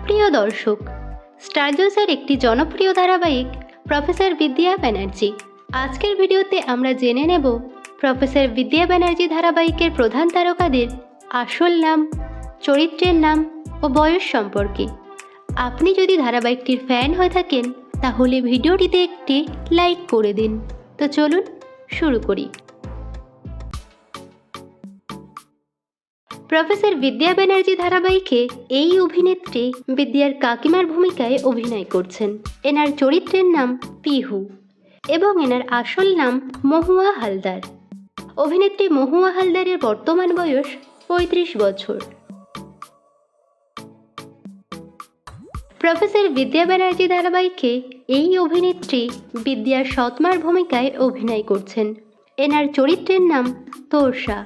প্রিয় দর্শক, স্টার জলসার একটি জনপ্রিয় ধারাবাহিক প্রফেসর বিদ্যা ব্যানার্জি। আজকের ভিডিওতে আমরা জেনে নেব প্রফেসর বিদ্যা ব্যানার্জি ধারাবাহিকের প্রধান তারকাদের আসল নাম, চরিত্রের নাম ও বয়স সম্পর্কে। আপনি যদি ধারাবাহিকটির ফ্যান হয়ে থাকেন তাহলে ভিডিওটিতে একটি লাইক করে দিন। তো চলুন শুরু করি। প্রফেসর বিদ্যা ব্যানার্জি ধারাবাহিকে এই অভিনেত্রী বিদ্যার কাকিমার ভূমিকায় অভিনয় করছেন। এনার চরিত্রের নাম পিহু এবং এনার আসল নাম মহুয়া হালদার। অভিনেত্রী মহুয়া হালদারের বর্তমান বয়স ৩৫ বছর। প্রফেসর বিদ্যা ব্যানার্জি ধারাবাহিকে এই অভিনেত্রী বিদ্যার সৎমার ভূমিকায় অভিনয় করছেন। এনার চরিত্রের নাম তোরসা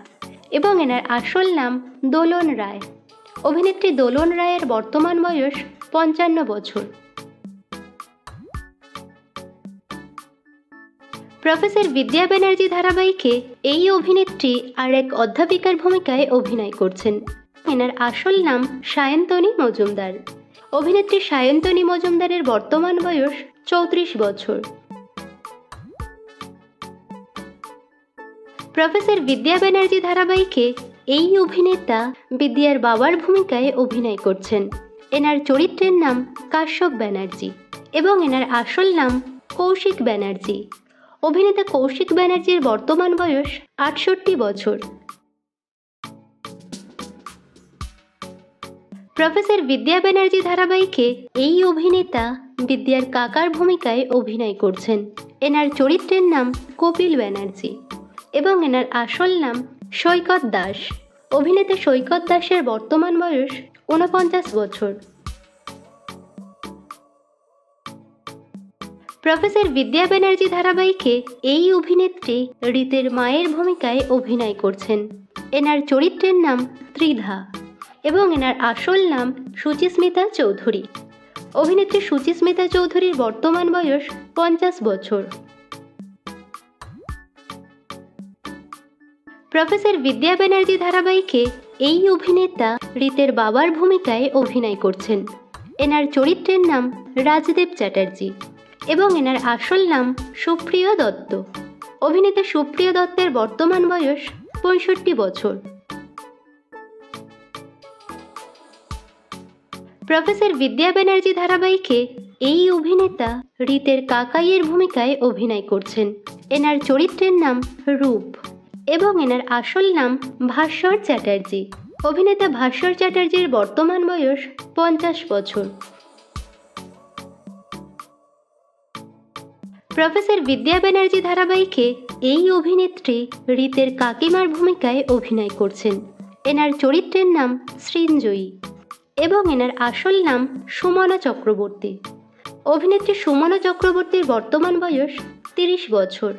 এবং এনার আসল নাম দোলন রায়। অভিনেত্রী দোলন রায়ের বর্তমান বয়স ৫৫ বছর। প্রফেসর বিদ্যা ব্যানার্জি ধারাবাহিকে এই অভিনেত্রী আর এক অধ্যাপিকার ভূমিকায় অভিনয় করছেন। এনার আসল নাম সায়ন্তনী মজুমদার। অভিনেত্রী সায়ন্তনী মজুমদারের বর্তমান বয়স ৩৪ বছর। প্রফেসর বিদ্যা ব্যানার্জি ধারাবাহিকে এই অভিনেতা বিদ্যার বাবার ভূমিকায় অভিনয় করছেন। এনার চরিত্রের নাম কাশ্যপ ব্যানার্জি এবং এনার আসল নাম কৌশিক ব্যানার্জি। অভিনেতা কৌশিক ব্যানার্জির বর্তমান বয়স ৬৮ বছর। প্রফেসর বিদ্যা ব্যানার্জি ধারাবাহিকে এই অভিনেতা বিদ্যার কাকার ভূমিকায় অভিনয় করছেন। এনার চরিত্রের নাম কপিল ব্যানার্জি এবং এনার আসল নাম সৈকত দাস। অভিনেতা সৈকত দাসের বর্তমান বয়স ৪৯ বছর। প্রফেসর বিদ্যা ব্যানার্জি ধারাবাহিকে এই অভিনেত্রী রীতের মায়ের ভূমিকায় অভিনয় করছেন। এনার চরিত্রের নাম ত্রিধা এবং এনার আসল নাম সুচিস্মিতা চৌধুরী। অভিনেত্রী সুচিস্মিতা চৌধুরীর বর্তমান বয়স ৫০ বছর। প্রফেসর বিদ্যা ব্যানার্জি ধারাবাহিকে এই অভিনেতা রীতের বাবার ভূমিকায় অভিনয় করছেন। এনার চরিত্রের নাম রাজদেব চ্যাটার্জি এবং এনার আসল নাম সুপ্রিয় দত্ত। অভিনেতা সুপ্রিয় দত্তের বর্তমান বয়স ৬৫ বছর। প্রফেসর বিদ্যা ব্যানার্জি ধারাবাহিকে এই অভিনেতা রীতের কাকাইয়ের ভূমিকায় অভিনয় করছেন। এনার চরিত্রের নাম রূপ এবং এনার আসল নাম ভাস্বর চ্যাটার্জি। অভিনেতা ভাস্বর চ্যাটার্জির বর্তমান বয়স ৫০ বছর। প্রফেসর বিদ্যা ব্যানার্জি ধারাবাহিকে এই অভিনেত্রী রীতের কাকিমার ভূমিকায় অভিনয় করছেন। এনার চরিত্রের নাম সৃঞ্জয়ী এবং এনার আসল নাম সুমনা চক্রবর্তী। অভিনেত্রী সুমনা চক্রবর্তীর বর্তমান বয়স ৩০ বছর।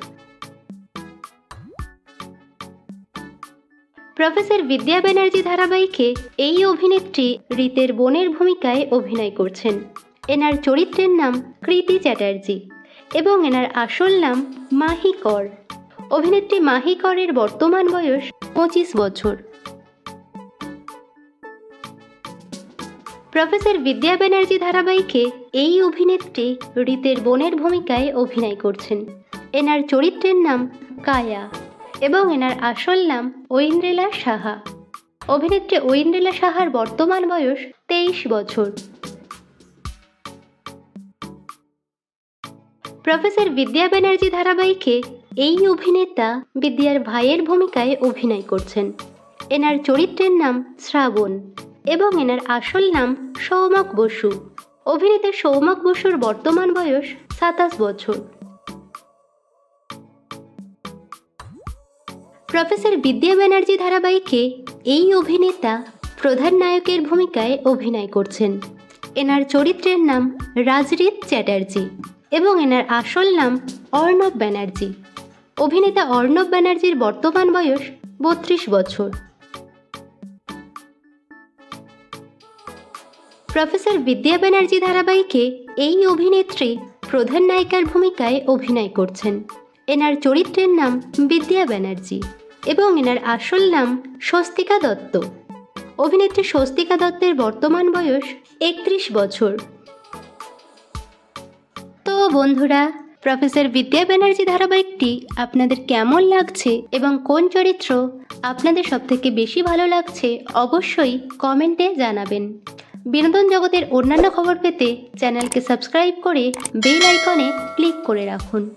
প্রফেসর বিদ্যা ব্যানার্জি ধারাবাহিকে এই অভিনেত্রী রীতের বোনের ভূমিকায় অভিনয় করছেন। এনার চরিত্রের নাম কৃতি চ্যাটার্জি এবং এনার আসল নাম মাহি কর। অভিনেত্রী মাহি করের বর্তমান বয়স ২৫ বছর। প্রফেসর বিদ্যা ব্যানার্জি ধারাবাহিকে এই অভিনেত্রী রীতের বোনের ভূমিকায় অভিনয় করছেন। এনার চরিত্রের নাম কায়া এবং এনার আসল নাম ঐন্দ্রিলা সাহা। অভিনেত্রী ঐন্দ্রিলা সাহার বর্তমান বয়স ২৩ বছর। প্রফেসর বিদ্যা ব্যানার্জি ধারাবাহিকে এই অভিনেতা বিদ্যার ভাইয়ের ভূমিকায় অভিনয় করছেন। এনার চরিত্রের নাম শ্রাবণ এবং এনার আসল নাম সৌমক বসু। অভিনেতা সৌমক বসুর বর্তমান বয়স ২৭ বছর। প্রফেসর বিদ্যা ব্যানার্জি ধারাবাহিকে এই অভিনেতা প্রধান নায়কের ভূমিকায় অভিনয় করছেন। এনার চরিত্রের নাম রাজরিত চ্যাটার্জি এবং এনার আসল নাম অর্ণব ব্যানার্জি। অভিনেতা অর্ণব ব্যানার্জির বর্তমান বয়স ৩২ বছর। প্রফেসর বিদ্যা ব্যানার্জি ধারাবাহিকে এই অভিনেত্রী প্রধান নায়িকার ভূমিকায় অভিনয় করছেন। এনার চরিত্রের নাম বিদ্যা ব্যানার্জি এবং এনার আসল নাম স্বস্তিকা দত্ত। অভিনেত্রী স্বস্তিকা দত্তের বর্তমান বয়স 31 বছর। তো বন্ধুরা, প্রফেসর বিদ্যা ব্যানার্জি ধারাবাহিকটি আপনাদের কেমন লাগছে এবং কোন চরিত্র আপনাদের সবথেকে বেশি ভালো লাগছে অবশ্যই কমেন্টে জানাবেন। বিনোদন জগতের অন্যান্য খবর পেতে চ্যানেলকে সাবস্ক্রাইব করে বেল আইকনে ক্লিক করে রাখুন।